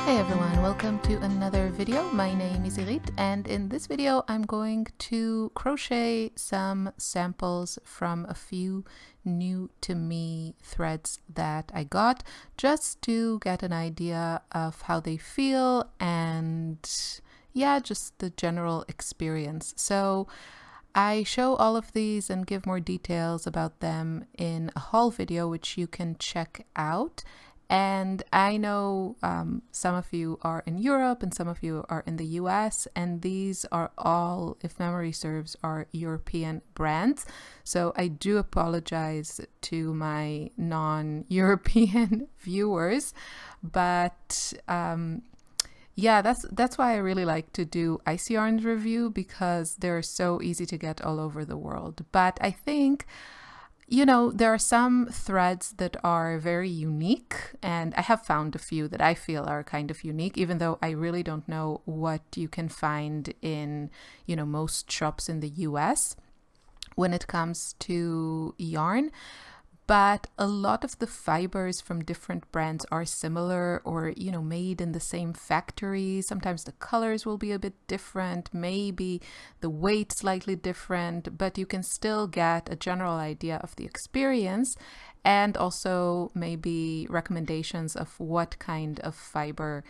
Hey everyone, welcome to another video. My name is Irit, and in this video I'm going to crochet some samples from a few new to me threads that I got, just to get an idea of how they feel and yeah, just the general experience. So I show all of these and give more details about them in a haul video, which you can check out. And I know some of you are in Europe and some of you are in the US, and these are all, if memory serves, are European brands. So I do apologize to my non-European viewers, but yeah, that's why I really like to do Ice Yarns review, because they're so easy to get all over the world. But I think, you know, there are some threads that are very unique, and I have found a few that I feel are kind of unique, even though I really don't know what you can find in, you know, most shops in the US when it comes to yarn. But a lot of the fibers from different brands are similar, or, you know, made in the same factory. Sometimes the colors will be a bit different, maybe the weight slightly different, but you can still get a general idea of the experience, and also maybe recommendations of what kind of fiber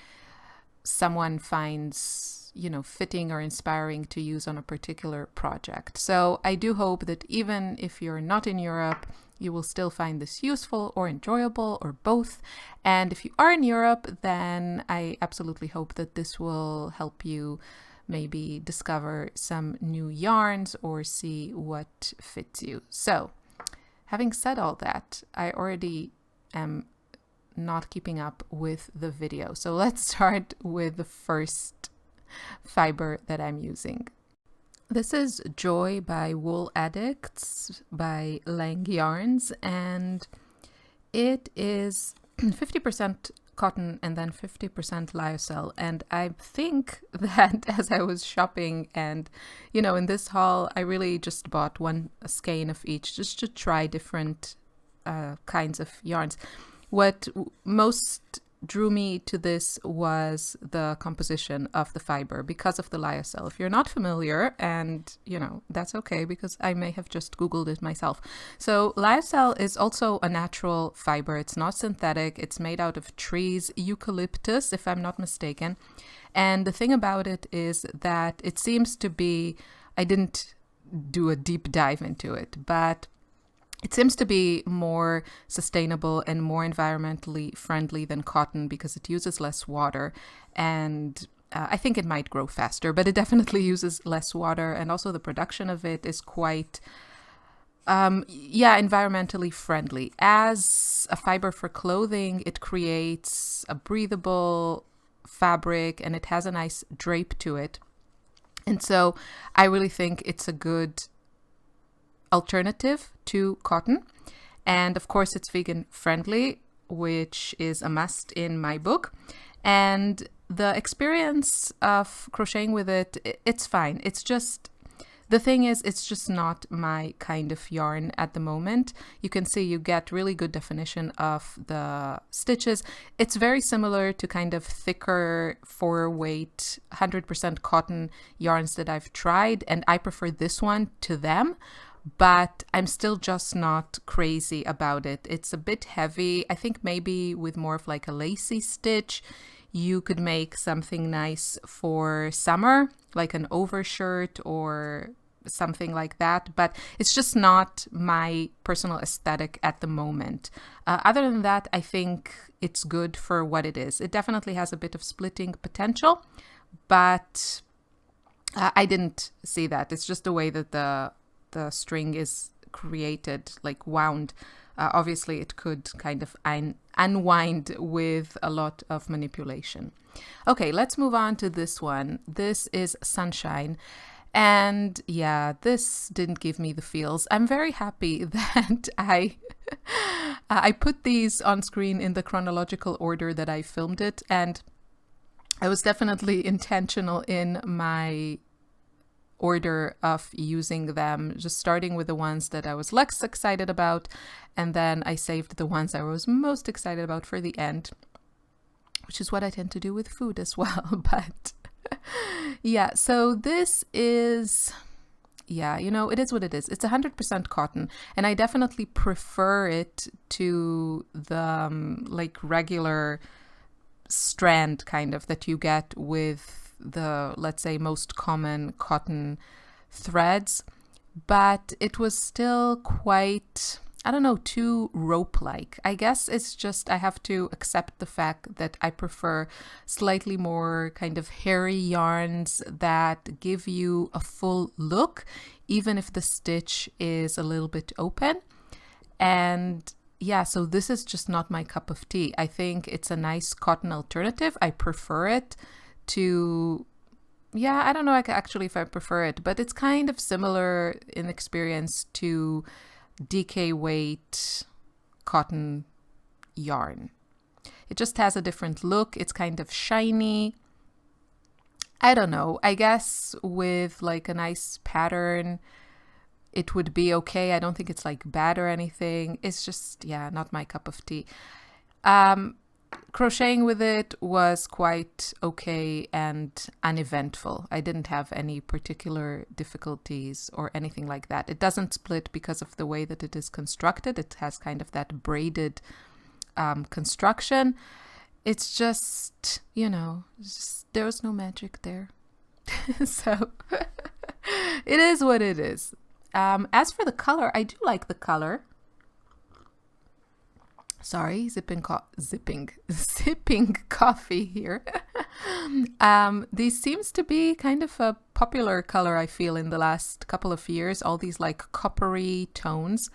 someone finds, you know, fitting or inspiring to use on a particular project. So I do hope that even if you're not in Europe, you will still find this useful or enjoyable, or both. And if you are in Europe, then I absolutely hope that this will help you maybe discover some new yarns or see what fits you. So, having said all that, I already am not keeping up with the video. So let's start with the first fiber that I'm using. This is Joy by Wooladdicts by Lang Yarns, and it is 50% cotton and then 50% lyocell. And I think that as I was shopping and, you know, in this haul, I really just bought one skein of each just to try different kinds of yarns. What most drew me to this was the composition of the fiber because of the lyocell. If you're not familiar, and you know, that's okay, because I may have just Googled it myself. So lyocell is also a natural fiber. It's not synthetic. It's made out of trees, eucalyptus, if I'm not mistaken. And the thing about it is that it seems to be, I didn't do a deep dive into it, but it seems to be more sustainable and more environmentally friendly than cotton because it uses less water, and I think it might grow faster, but it definitely uses less water, and also the production of it is quite, environmentally friendly. As a fiber for clothing, it creates a breathable fabric and it has a nice drape to it. And so I really think it's a good alternative to cotton, and of course it's vegan friendly, which is a must in my book. And the experience of crocheting with it, it's fine. It's just, the thing is, it's just not my kind of yarn at the moment. You can see you get really good definition of the stitches. It's very similar to kind of thicker 4-weight 100% cotton yarns that I've tried, and I prefer this one to them. But I'm still just not crazy about it. It's a bit heavy. I think maybe with more of like a lacy stitch, you could make something nice for summer, like an overshirt or something like that. But it's just not my personal aesthetic at the moment. Other than that, I think it's good for what it is. It definitely has a bit of splitting potential, but I didn't see that. It's just the way that the string is created, like wound. Obviously it could kind of unwind with a lot of manipulation. Okay, let's move on to this one. This is Sunshine, and yeah, this didn't give me the feels. I'm very happy that I put these on screen in the chronological order that I filmed it, and I was definitely intentional in my order of using them, just starting with the ones that I was less excited about, and then I saved the ones I was most excited about for the end. which is what I tend to do with food as well. But yeah, so this is, yeah, you know, it is what it is. It's 100% cotton, and I definitely prefer it to the like regular strand kind of that you get with the, let's say, most common cotton threads. But it was still quite, I don't know, too rope-like. I guess it's just I have to accept the fact that I prefer slightly more kind of hairy yarns that give you a full look, even if the stitch is a little bit open. And yeah, so this is just not my cup of tea. I think it's a nice cotton alternative. I prefer it to, yeah, I don't know actually if I prefer it, but it's kind of similar in experience to DK weight cotton yarn. It just has a different look. It's kind of shiny. I don't know. I guess with like a nice pattern, it would be okay. I don't think it's like bad or anything. It's just, yeah, not my cup of tea. Crocheting with it was quite okay and uneventful. I didn't have any particular difficulties or anything like that. It doesn't split because of the way that it is constructed. It has kind of that braided construction. It's just, you know, there was no magic there. So it is what it is. As for the color, I do like the color. Sorry, sipping coffee here. These seems to be kind of a popular color, I feel, in the last couple of years, all these like coppery tones.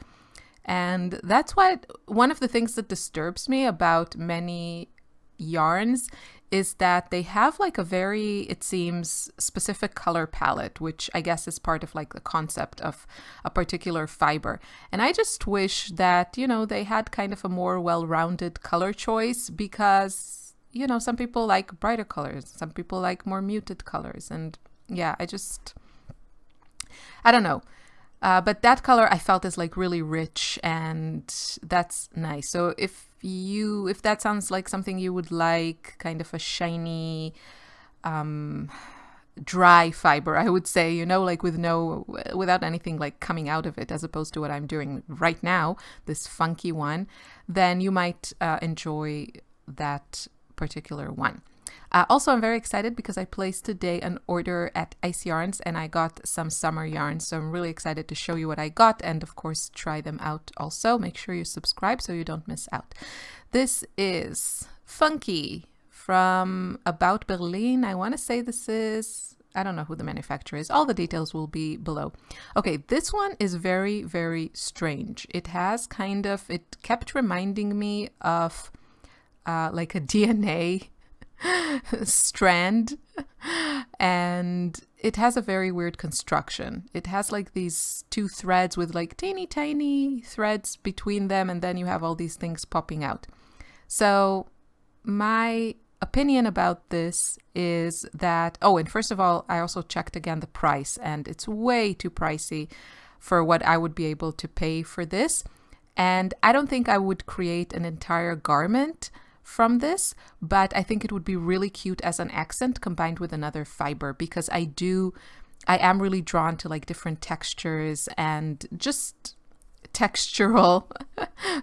And that's why one of the things that disturbs me about many yarns is that they have like a very, it seems, specific color palette, which I guess is part of like the concept of a particular fiber. And I just wish that, you know, they had kind of a more well-rounded color choice, because, you know, some people like brighter colors, some people like more muted colors. And yeah, I don't know. But that color I felt is like really rich, and that's nice. So if that sounds like something you would like, kind of a shiny, dry fiber, I would say, you know, like without anything like coming out of it, as opposed to what I'm doing right now, this funky one, then you might enjoy that particular one. Also, I'm very excited because I placed today an order at Ice Yarns and I got some summer yarns. So I'm really excited to show you what I got and, of course, try them out also. Make sure you subscribe so you don't miss out. This is Funky from About Berlin. I want to say this is, I don't know who the manufacturer is. All the details will be below. Okay, this one is very, very strange. It has kind of, it kept reminding me of like a DNA strand, and it has a very weird construction. It has like these two threads with like teeny tiny threads between them, and then you have all these things popping out. So my opinion about this is that, oh, and first of all, I also checked again the price, and it's way too pricey for what I would be able to pay for this. And I don't think I would create an entire garment from this, but I think it would be really cute as an accent combined with another fiber, because I am really drawn to like different textures and just textural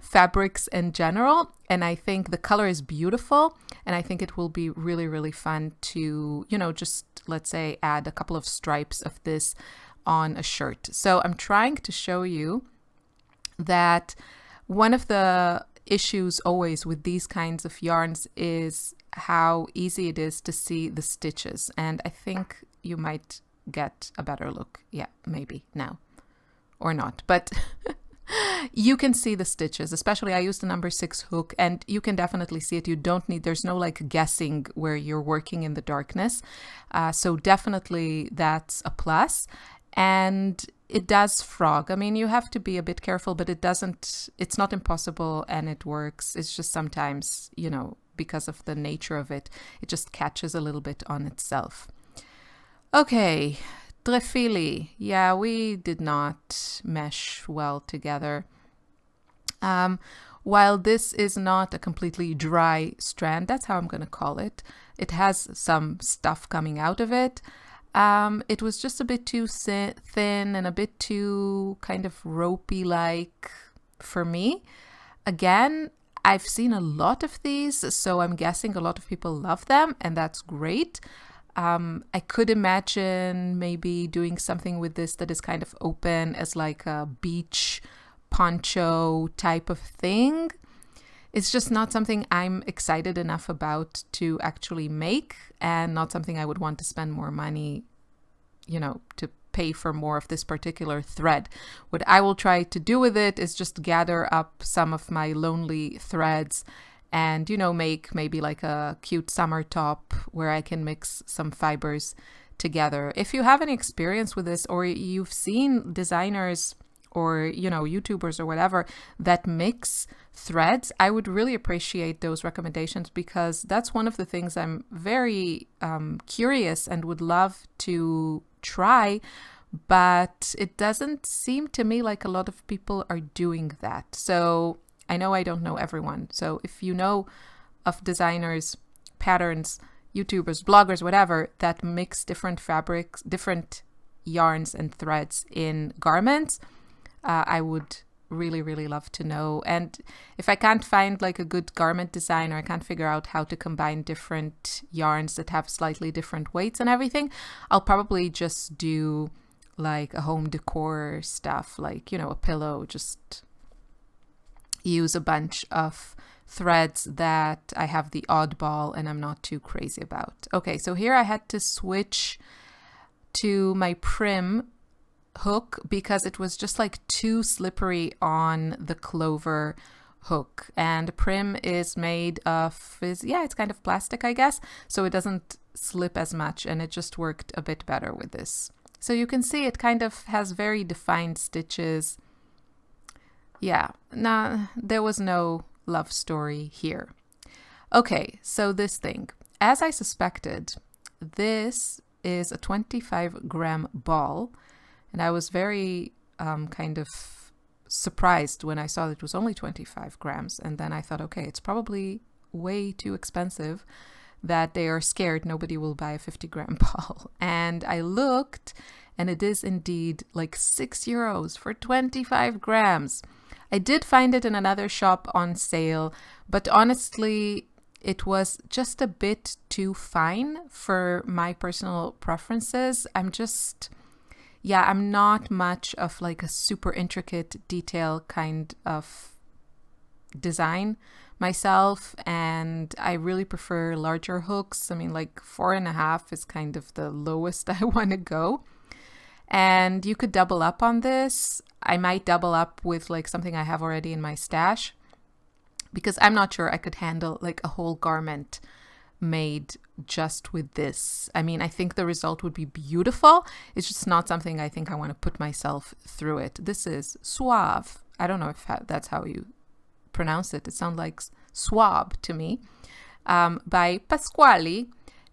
fabrics in general. And I think the color is beautiful, and I think it will be really, really fun to, you know, just let's say add a couple of stripes of this on a shirt. So I'm trying to show you that one of the issues always with these kinds of yarns is how easy it is to see the stitches, and I think you might get a better look. Yeah, maybe now or not, but you can see the stitches. Especially I used the number 6 hook, and you can definitely see it. There's no like guessing where you're working in the darkness, so definitely that's a plus. And it does frog. I mean, you have to be a bit careful, but it's not impossible, and it works. It's just sometimes, you know, because of the nature of it, it just catches a little bit on itself. Okay, Trephili. Yeah, we did not mesh well together. while this is not a completely dry strand, that's how I'm going to call it. It has some stuff coming out of it. It was just a bit too thin and a bit too kind of ropey-like for me. Again, I've seen a lot of these, so I'm guessing a lot of people love them, and that's great. I could imagine maybe doing something with this that is kind of open as like a beach poncho type of thing. It's just not something I'm excited enough about to actually make, and not something I would want to spend more money, to pay for more of this particular thread. What I will try to do with it is just gather up some of my lonely threads and, make maybe like a cute summer top where I can mix some fibers together. If you have any experience with this, or you've seen designers or, YouTubers or whatever that mix threads, I would really appreciate those recommendations, because that's one of the things I'm very curious and would love to try, but it doesn't seem to me like a lot of people are doing that. So I know I don't know everyone. So if you know of designers, patterns, YouTubers, bloggers, whatever, that mix different fabrics, different yarns and threads in garments, I would really, really love to know. And if I can't find like a good garment design, or I can't figure out how to combine different yarns that have slightly different weights and everything, I'll probably just do like a home decor stuff, like, a pillow, just use a bunch of threads that I have the oddball and I'm not too crazy about. Okay, so here I had to switch to my prim hook because it was just like too slippery on the clover hook. And prim is made of, it's kind of plastic, I guess, so it doesn't slip as much, and it just worked a bit better with this. So you can see it kind of has very defined stitches. Yeah, there was no love story here. Okay, so this thing, as I suspected, this is a 25-gram ball. And I was very kind of surprised when I saw that it was only 25 grams. And then I thought, okay, it's probably way too expensive, that they are scared nobody will buy a 50-gram ball. And I looked, and it is indeed like €6 for 25 grams. I did find it in another shop on sale, but honestly, it was just a bit too fine for my personal preferences. I'm not much of like a super intricate detail kind of design myself, and I really prefer larger hooks. I mean, like 4.5 is kind of the lowest I want to go. And you could double up on this. I might double up with like something I have already in my stash, because I'm not sure I could handle like a whole garment made just with this. I mean, I think the result would be beautiful. It's just not something I think I want to put myself through it. This is Suave. I don't know if that's how you pronounce it. It sounds like Suave to me, by Pascuali.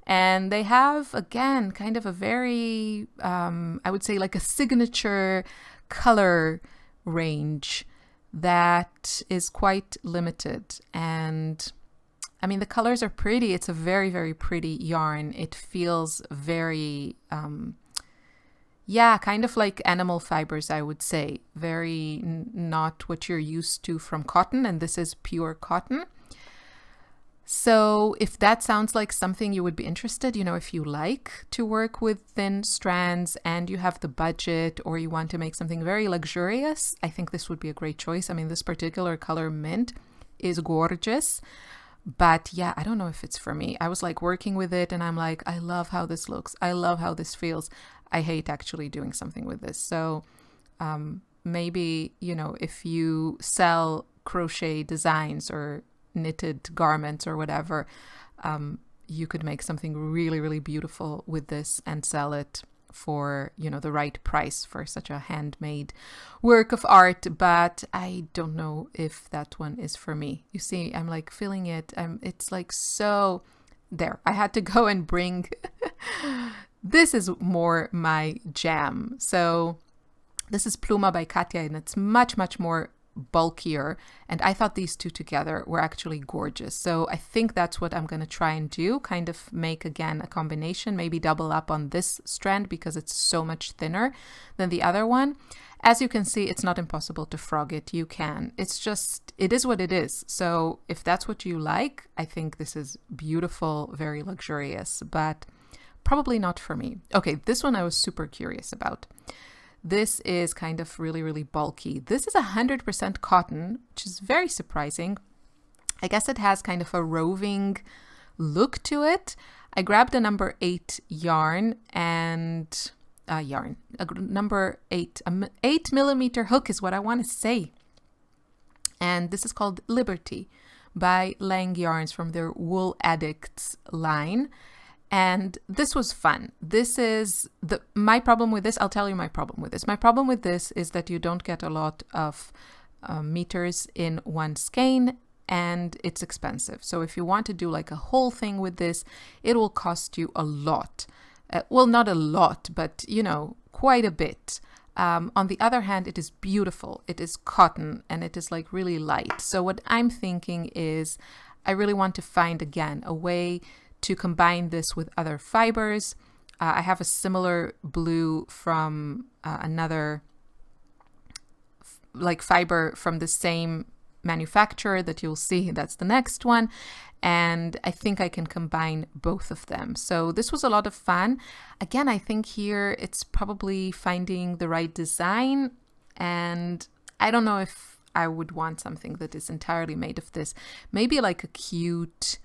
And they have, again, kind of a very, I would say like a signature color range that is quite limited. And I mean, the colors are pretty. It's a very, very pretty yarn. It feels very, kind of like animal fibers, I would say. Very not what you're used to from cotton, and this is pure cotton. So if that sounds like something you would be interested, if you like to work with thin strands and you have the budget, or you want to make something very luxurious, I think this would be a great choice. I mean, this particular color mint is gorgeous. But yeah, I don't know if it's for me. I was like working with it and I'm like, I love how this looks. I love how this feels. I hate actually doing something with this. So maybe, if you sell crochet designs or knitted garments or whatever, you could make something really, really beautiful with this and sell it for, the right price for such a handmade work of art. But I don't know if that one is for me. You see, I'm like feeling it. It's like, so there, I had to go and bring, this is more my jam. So this is Pluma by Katia, and it's much, much more bulkier. And I thought these two together were actually gorgeous. So I think that's what I'm going to try and do, kind of make again a combination, maybe double up on this strand because it's so much thinner than the other one. As you can see, it's not impossible to frog it. You can. It's just, it is what it is. So if that's what you like, I think this is beautiful, very luxurious, but probably not for me. Okay, this one I was super curious about. This is kind of really, really bulky. This is 100% cotton, which is very surprising. I guess it has kind of a roving look to it. I grabbed a number 8 yarn and number 8, 8mm hook is what I want to say. And this is called Liberty by Lang Yarns from their Wooladdicts line. And this was fun. This is my problem with this. I'll tell you my problem with this. My problem with this is that you don't get a lot of meters in one skein, and it's expensive. So if you want to do like a whole thing with this, it will cost you a lot. Well, not a lot, but you know, quite a bit. On the other hand, it is beautiful. It is cotton and it is like really light. So what I'm thinking is I really want to find again a way to combine this with other fibers. I have a similar blue from another like fiber from the same manufacturer that you'll see. That's the next one. And I think I can combine both of them. So this was a lot of fun. Again, I think here it's probably finding the right design. And I don't know if I would want something that is entirely made of this. Maybe like a cute,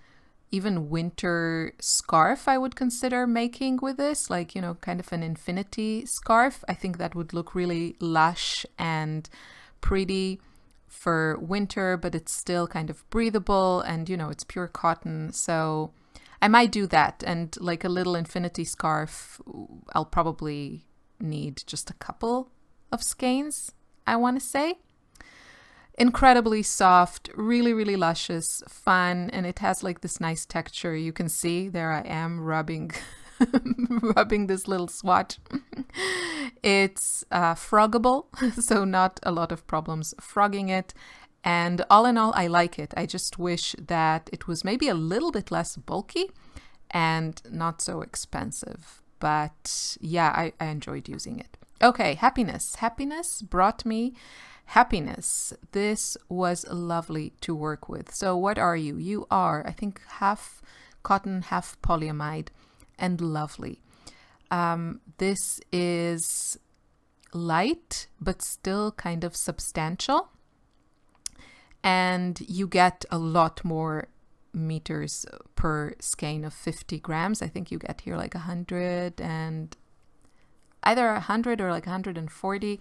even winter scarf I would consider making with this, like, you know, kind of an infinity scarf. I think that would look really lush and pretty for winter, but it's still kind of breathable and, you know, it's pure cotton. So I might do that. And like a little infinity scarf, I'll probably need just a couple of skeins, I want to say. Incredibly soft, really, really luscious, fun, and it has like this nice texture. You can see there I am rubbing rubbing this little swatch. It's froggable, so not a lot of problems frogging it. And all in all, I like it. I just wish that it was maybe a little bit less bulky and not so expensive. But yeah, I enjoyed using it. Okay, happiness. Happiness brought me happiness. This was lovely to work with. So what are you? You are, I think, half cotton, half polyamide, and lovely. This is light, but still kind of substantial. And you get a lot more meters per skein of 50 grams. I think you get here like 100 and either 100 or like 140.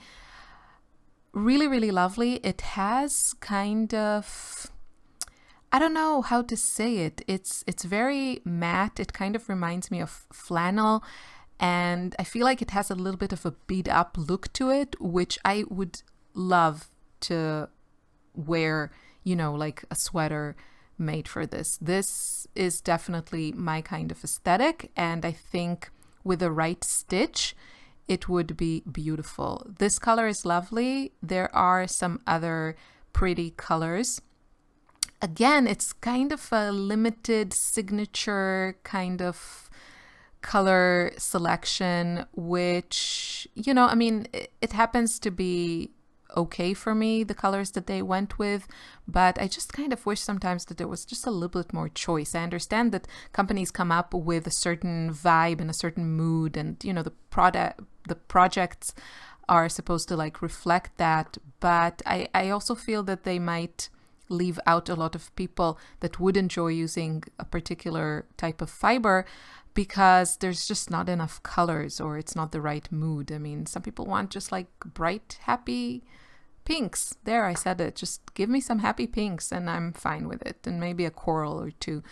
Really, really lovely. It has kind of, I don't know how to say it. It's very matte. It kind of reminds me of flannel. And I feel like it has a little bit of a beat up look to it, which I would love to wear, you know, like a sweater made for this. This is definitely my kind of aesthetic. And I think with the right stitch, it would be beautiful. This color is lovely. There are some other pretty colors. Again, it's kind of a limited signature kind of color selection, which, you know, I mean, it happens to be okay for me, the colors that they went with, but I just kind of wish sometimes that there was just a little bit more choice. I understand that companies come up with a certain vibe and a certain mood, and, you know, the projects are supposed to like reflect that, but I also feel that they might leave out a lot of people that would enjoy using a particular type of fiber because there's just not enough colors or it's not the right mood. I mean, some people want just like bright, happy pinks. There, I said it. Just give me some happy pinks and I'm fine with it. And maybe a coral or two.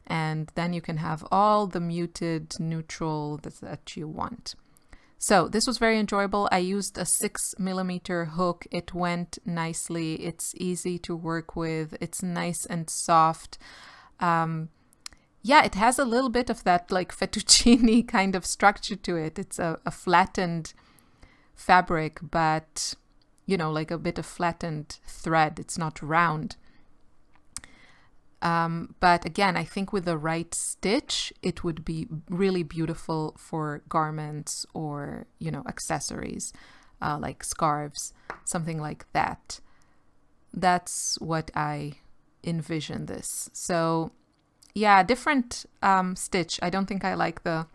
And then you can have all the muted neutral that you want. So this was very enjoyable. I used a 6mm hook. It went nicely. It's easy to work with. It's nice and soft. Yeah, it has a little bit of that like fettuccine kind of structure to it. It's a flattened fabric, but you know, like a bit of flattened thread. It's not round. But again, I think with the right stitch, it would be really beautiful for garments or, you know, accessories, like scarves, something like that. That's what I envision this. So yeah, different stitch. I don't think I like the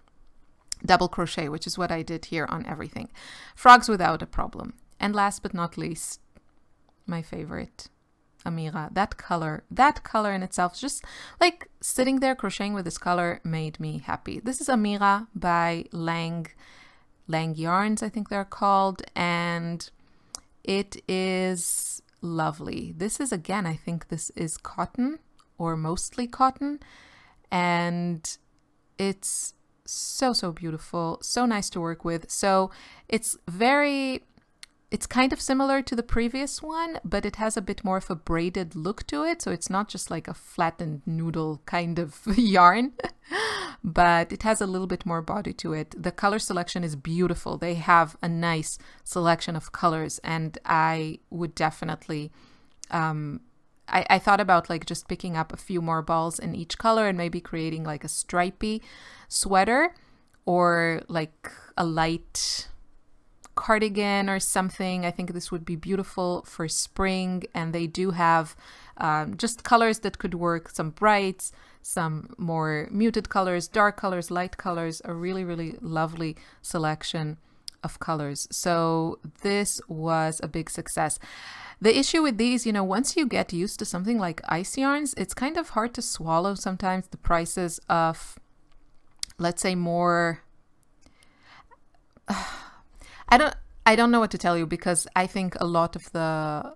double crochet, which is what I did here on everything. Frogs without a problem. And last but not least, my favorite, Amira. That color in itself, just like sitting there crocheting with this color made me happy. This is Amira by Lang Yarns, I think they're called, and it is lovely. This is, again, I think this is cotton or mostly cotton, and it's so beautiful, so nice to work with. So it's kind of similar to the previous one, but it has a bit more of a braided look to it. So it's not just like a flattened noodle kind of yarn, but it has a little bit more body to it. The color selection is beautiful. They have a nice selection of colors, and I would definitely, I thought about like just picking up a few more balls in each color and maybe creating like a stripy sweater or like a light cardigan or something. I think this would be beautiful for spring, and they do have just colors that could work, some brights, some more muted colors, dark colors, light colors, a really lovely selection of colors. So this was a big success. The issue with these, you know, once you get used to something like ice yarns, it's kind of hard to swallow sometimes the prices of, let's say, more I don't know what to tell you, because I think a lot of the,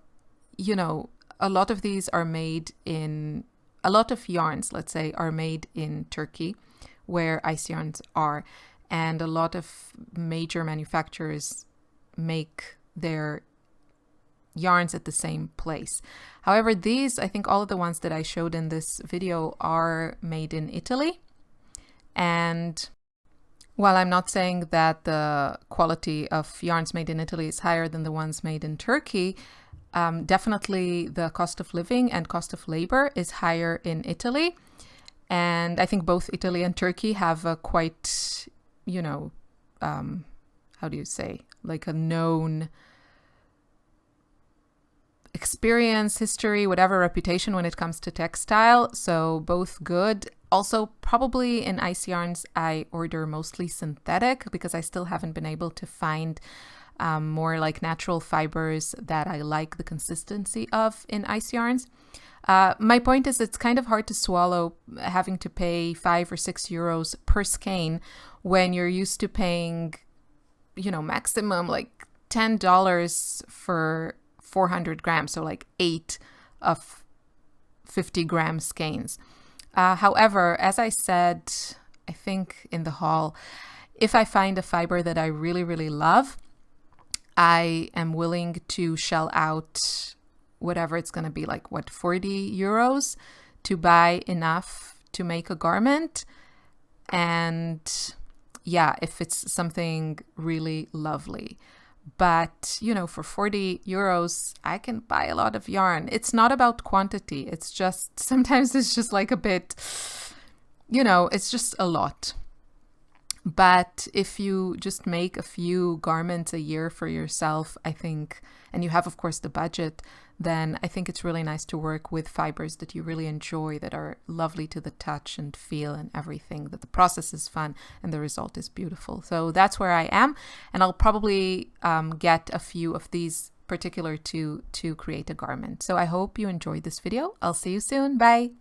you know, a lot of these are made in, a lot of yarns, let's say, are made in Turkey, where ice yarns are, and a lot of major manufacturers make their yarns at the same place. However, these, I think all of the ones that I showed in this video are made in Italy, and while I'm not saying that the quality of yarns made in Italy is higher than the ones made in Turkey, definitely the cost of living and cost of labor is higher in Italy. And I think both Italy and Turkey have a quite, you know, how do you say, like a known experience, history, whatever, reputation when it comes to textile. So both good. Also, probably in ice yarns, I order mostly synthetic because I still haven't been able to find more like natural fibers that I like the consistency of in ice yarns. My point is, it's kind of hard to swallow having to pay 5 or 6 euros per skein when you're used to paying, you know, maximum like $10 for 400 grams, so like 8 of 50-gram skeins. However, as I said, I think in the haul, if I find a fiber that I really love, I am willing to shell out whatever it's going to be, like, what, 40 euros to buy enough to make a garment. And yeah, if it's something really lovely. But, you know, for 40 euros, I can buy a lot of yarn. It's not about quantity. It's just, sometimes it's just like a bit, you know, it's just a lot. But if you just make a few garments a year for yourself, I think, and you have, of course, the budget, then I think it's really nice to work with fibers that you really enjoy, that are lovely to the touch and feel and everything, that the process is fun and the result is beautiful. So that's where I am, and I'll probably get a few of these particular to create a garment. So I hope you enjoyed this video. I'll see you soon. Bye.